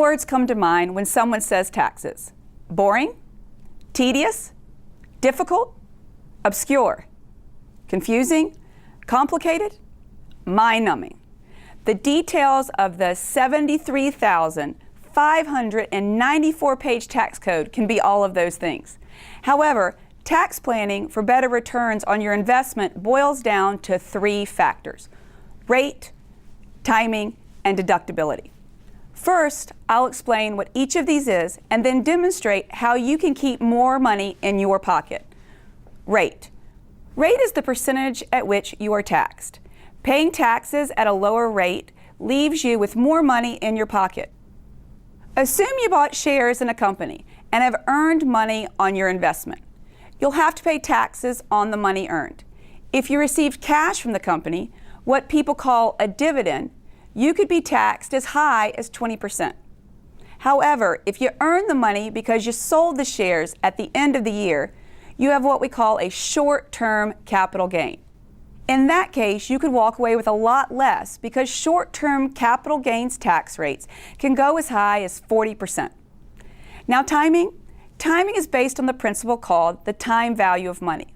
words come to mind when someone says taxes? Boring? Tedious? Difficult? Obscure? Confusing? Complicated? Mind-numbing. The details of the 73,594-page tax code can be all of those things. However, tax planning for better returns on your investment boils down to 3 factors: rate, timing, and deductibility. First, I'll explain what each of these is and then demonstrate how you can keep more money in your pocket. Rate. Rate is the percentage at which you are taxed. Paying taxes at a lower rate leaves you with more money in your pocket. Assume you bought shares in a company and have earned money on your investment. You'll have to pay taxes on the money earned. If you received cash from the company, what people call a dividend, you could be taxed as high as 20%. However, if you earn the money because you sold the shares at the end of the year, you have what we call a short-term capital gain. In that case, you could walk away with a lot less because short-term capital gains tax rates can go as high as 40%. Now, timing. Timing is based on the principle called the time value of money.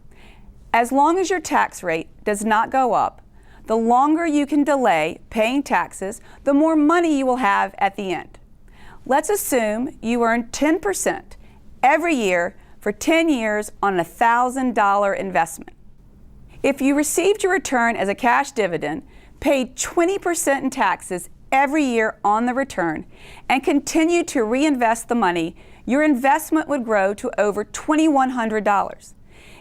As long as your tax rate does not go up, the longer you can delay paying taxes, the more money you will have at the end. Let's assume you earn 10% every year for 10 years on a $1,000 investment. If you received your return as a cash dividend, paid 20% in taxes every year on the return, and continued to reinvest the money, your investment would grow to over $2,100.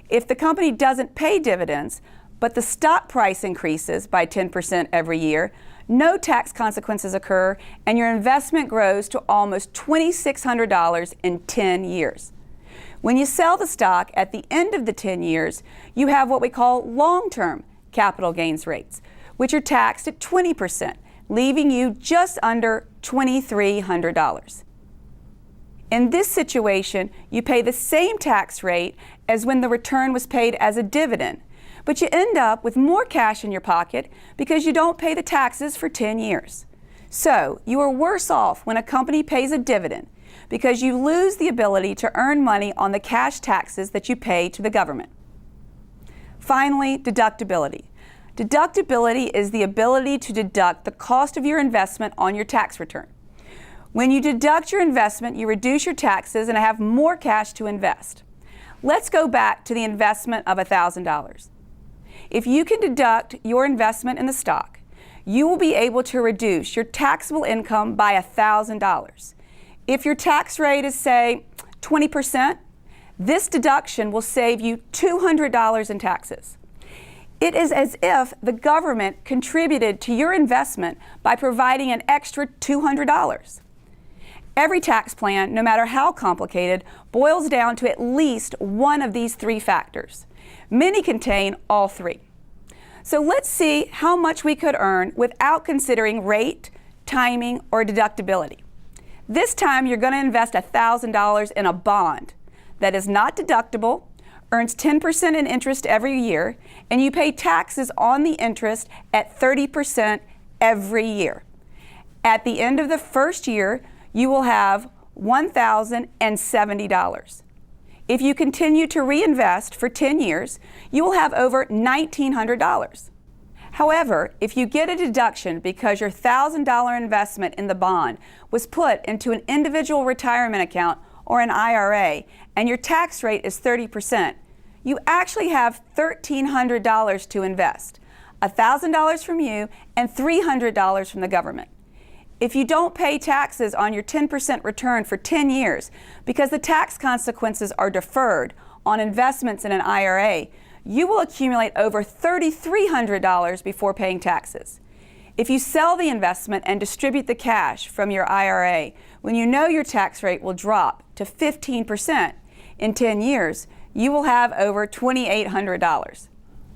If the company doesn't pay dividends, but the stock price increases by 10% every year, no tax consequences occur, and your investment grows to almost $2,600 in 10 years. When you sell the stock at the end of the 10 years, you have what we call long-term capital gains rates, which are taxed at 20%, leaving you just under $2,300. In this situation, you pay the same tax rate as when the return was paid as a dividend, but you end up with more cash in your pocket because you don't pay the taxes for 10 years. So, you are worse off when a company pays a dividend because you lose the ability to earn money on the cash taxes that you pay to the government. Finally, deductibility. Deductibility is the ability to deduct the cost of your investment on your tax return. When you deduct your investment, you reduce your taxes and have more cash to invest. Let's go back to the investment of $1,000. If you can deduct your investment in the stock, you will be able to reduce your taxable income by $1,000. If your tax rate is, say, 20%, this deduction will save you $200 in taxes. It is as if the government contributed to your investment by providing an extra $200. Every tax plan, no matter how complicated, boils down to at least one of these 3 factors. Many contain all 3. So let's see how much we could earn without considering rate, timing, or deductibility. This time you're going to invest $1,000 in a bond that is not deductible, earns 10% in interest every year, and you pay taxes on the interest at 30% every year. At the end of the first year, you will have $1,070. If you continue to reinvest for 10 years, you will have over $1,900. However, if you get a deduction because your $1,000 investment in the bond was put into an individual retirement account or an IRA and your tax rate is 30%, you actually have $1,300 to invest, $1,000 from you and $300 from the government. If you don't pay taxes on your 10% return for 10 years because the tax consequences are deferred on investments in an IRA, you will accumulate over $3,300 before paying taxes. If you sell the investment and distribute the cash from your IRA when you know your tax rate will drop to 15% in 10 years, you will have over $2,800.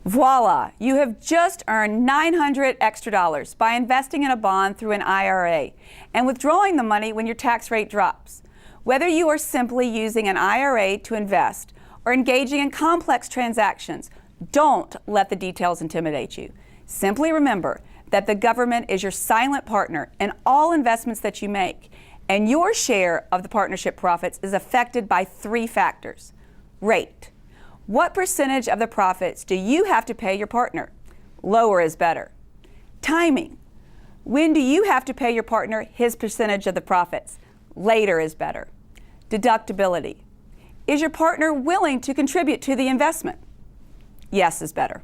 Voila! You have just earned $900 extra by investing in a bond through an IRA and withdrawing the money when your tax rate drops. Whether you are simply using an IRA to invest or engaging in complex transactions, don't let the details intimidate you. Simply remember that the government is your silent partner in all investments that you make, and your share of the partnership profits is affected by three factors. Rate. What percentage of the profits do you have to pay your partner? Lower is better. Timing. When do you have to pay your partner his percentage of the profits? Later is better. Deductibility. Is your partner willing to contribute to the investment? Yes is better.